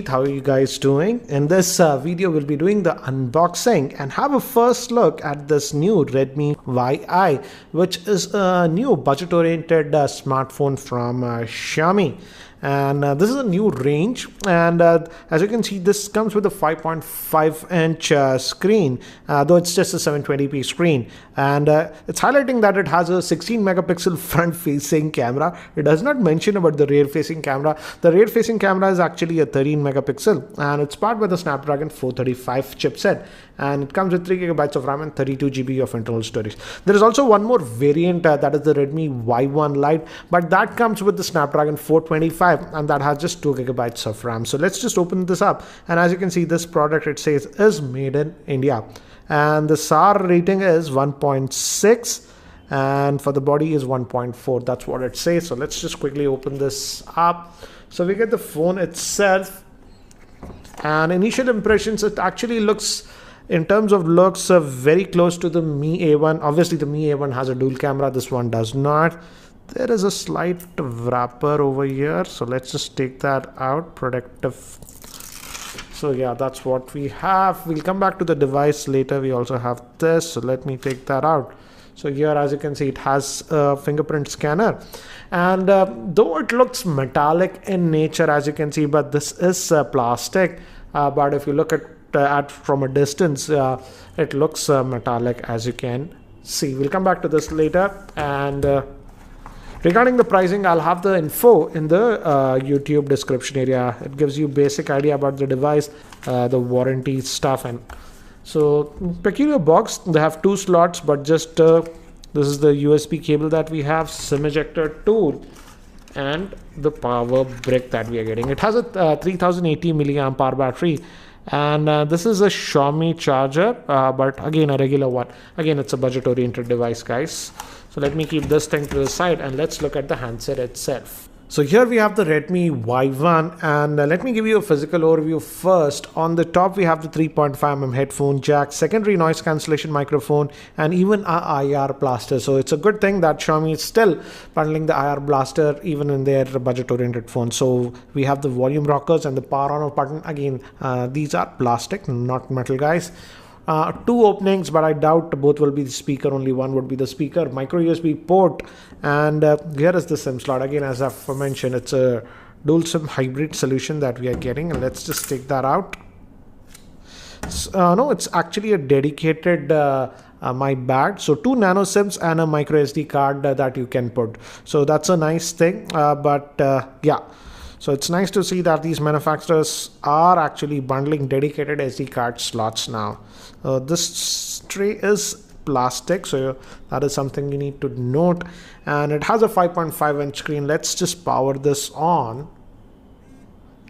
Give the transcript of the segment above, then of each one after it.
How are you guys doing? In this video we'll be doing the unboxing and have a first look at this new Redmi Y1, which is a new budget oriented smartphone from Xiaomi. And this is a new range, and as you can see, this comes with a 5.5-inch screen, though it's just a 720p screen, and it's highlighting that it has a 16 megapixel front facing camera. It does not mention about the rear facing camera. The rear facing camera is actually a 13 megapixel, and it's powered by the Snapdragon 435 chipset, and it comes with 3 gigabytes of RAM and 32 GB of internal storage. There is also one more variant, that is the Redmi Y1 Lite, but that comes with the Snapdragon 425, and that has just 2 gigabytes of RAM. So let's just open this up, and as you can see, this product, it says, is made in India, and the SAR rating is 1.6, and for the body is 1.4. That's what it says. So let's just quickly open this up. So we get the phone itself, and initial impressions, it actually looks, in terms of looks, very close to the Mi A1. Obviously the Mi A1 has a dual camera, this one does not. There is a slight wrapper over here, so let's just take that out. Protective. So yeah, that's what we have. We'll come back to the device later. We also have this, so let me take that out. So here, as you can see, it has a fingerprint scanner, and though it looks metallic in nature, as you can see, but this is plastic, but if you look at from a distance, it looks metallic, as you can see. We'll come back to this later. And regarding the pricing, I'll have the info in the YouTube description area. It gives you basic idea about the device, the warranty stuff. And so peculiar box, they have 2 slots, but just this is the USB cable that we have, SIM ejector tool, and the power brick that we are getting. It has a 3080 milliamp hour battery, and this is a Xiaomi charger, but again a regular one. Again, it's a budget oriented device, guys. So let me keep this thing to the side, and let's look at the handset itself. So here we have the Redmi Y1, and let me give you a physical overview first. On the top we have the 3.5mm headphone jack, secondary noise cancellation microphone, and even a IR blaster. So it's a good thing that Xiaomi is still bundling the IR blaster even in their budget oriented phone. So we have the volume rockers and the power on off button. Again, these are plastic, not metal, guys. 2 openings, but I doubt both will be the speaker. Only one would be the speaker. Micro USB port, and here is the SIM slot. Again, as I've mentioned, it's a dual SIM hybrid solution that we are getting, and let's just take that out. No, it's actually a dedicated my bag. So 2 nano SIMs and a micro SD card that you can put. So that's a nice thing. Yeah. So it's nice to see that these manufacturers are actually bundling dedicated SD card slots now. This tray is plastic, so that is something you need to note. And it has a 5.5-inch screen. Let's just power this on.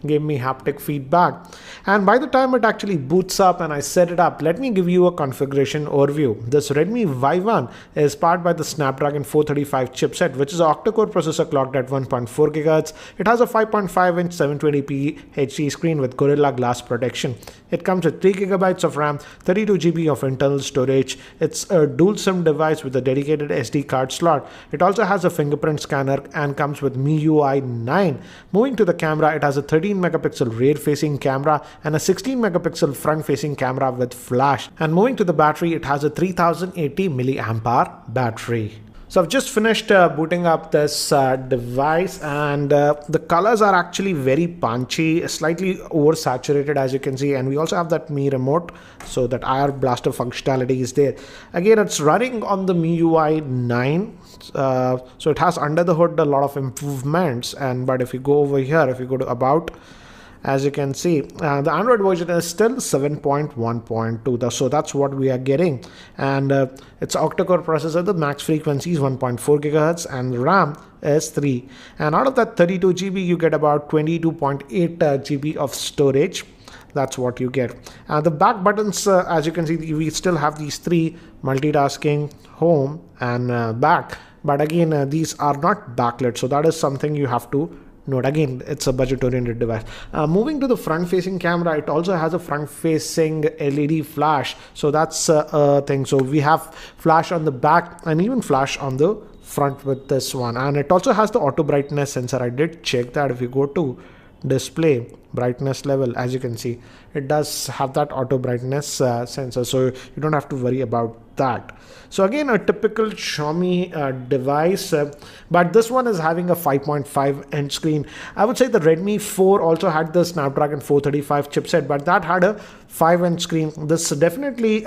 Give me haptic feedback, and by the time it actually boots up and I set it up, let me give you a configuration overview. This Redmi Y1 is powered by the Snapdragon 435 chipset, which is an octa-core processor clocked at 1.4 GHz. It has a 5.5-inch 720p HD screen with Gorilla Glass protection. It comes with 3 gigabytes of RAM, 32 GB of internal storage. It's a dual SIM device with a dedicated SD card slot. It also has a fingerprint scanner and comes with MIUI 9. Moving to the camera, it has a 13 megapixel rear facing camera and a 16 megapixel front facing camera with flash. And moving to the battery, it has a 3080 milliamp hour battery. So I've just finished booting up this device, and the colors are actually very punchy, slightly oversaturated, as you can see. And we also have that Mi remote, so that IR blaster functionality is there. Again, it's running on the MIUI 9, so it has under the hood a lot of improvements. And but if you go over here, if you go to about, as you can see, the Android version is still 7.1.2, so that's what we are getting. And it's octa-core processor. The max frequency is 1.4 GHz and RAM is 3. And out of that 32 GB, you get about 22.8 GB of storage. That's what you get. The back buttons, as you can see, we still have these 3: multitasking, home, and back. But again, these are not backlit, so that is something you have to note. Again, it's a budget oriented device. Moving to the front facing camera, it also has a front facing LED flash, so that's a thing. So we have flash on the back and even flash on the front with this one. And it also has the auto brightness sensor. I did check that. If you go to display brightness level, as you can see, it does have that auto brightness sensor, so you don't have to worry about that. So again, a typical Xiaomi device, but this one is having a 5.5 inch screen. I would say the Redmi 4 also had the Snapdragon 435 chipset, but that had a 5-inch screen. This definitely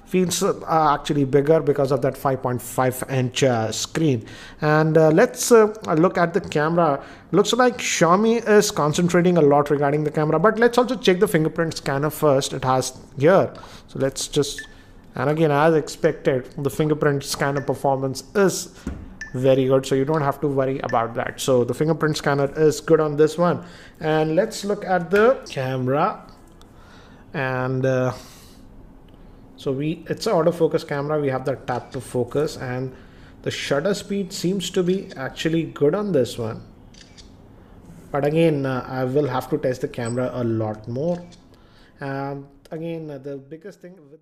feels actually bigger because of that 5.5-inch screen. And let's look at the camera. Looks like Xiaomi is concentrating a lot regarding the camera, but let's also check the fingerprint scanner first. It has here, so let's just, and again, as expected, the fingerprint scanner performance is very good, so you don't have to worry about that. So the fingerprint scanner is good on this one. And let's look at the camera. And so it's an autofocus camera. We have the tap to focus, and the shutter speed seems to be actually good on this one. But again, I will have to test the camera a lot more. Again, the biggest thing with